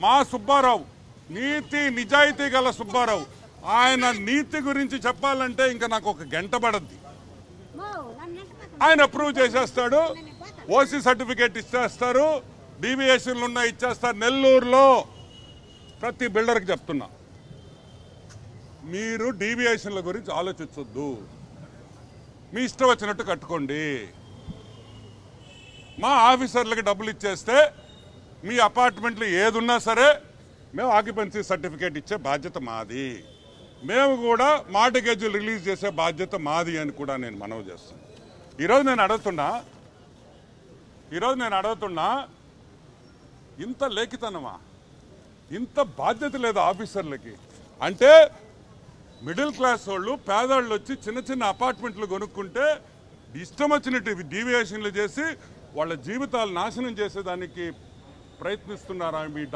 మా సుబ్బారావు నీతి నిజాయితీ గల సుబ్బారావు ఆయన నీతి గురించి చెప్పాలంటే ఇంకా నాకు ఒక గంట పడద్ది. ఆయన అప్రూవ్ చేసేస్తాడు, ఓసీ సర్టిఫికేట్ ఇచ్చేస్తారు, డీవియేషన్లు ఉన్నాయి ఇచ్చేస్తారు. నెల్లూరులో ప్రతి బిల్డర్కి చెప్తున్నా, మీరు డీవియేషన్ల గురించి ఆలోచించొద్దు, మీ ఇష్టం వచ్చినట్టు కట్టుకోండి. మా ఆఫీసర్లకి డబ్బులు ఇచ్చేస్తే మీ అపార్ట్మెంట్లు ఏదున్నా సరే మేము ఆక్యుపెన్సీ సర్టిఫికేట్ ఇచ్చే బాధ్యత మాది, మేము కూడా మార్టిగేజీలు రిలీజ్ చేసే బాధ్యత మాది అని కూడా నేను మనవి చేస్తాను. ఈరోజు నేను అడుగుతున్నా ఇంత లేఖితనమా, ఇంత బాధ్యత లేదా ఆఫీసర్లకి? అంటే మిడిల్ క్లాస్ వాళ్ళు పేదవాళ్ళు వచ్చి చిన్న చిన్న అపార్ట్మెంట్లు కొనుక్కుంటే ఇష్టం వచ్చినట్టు డీవియేషన్లు చేసి వాళ్ళ జీవితాలు నాశనం చేసేదానికి ప్రయత్నిస్తున్నారా? మీ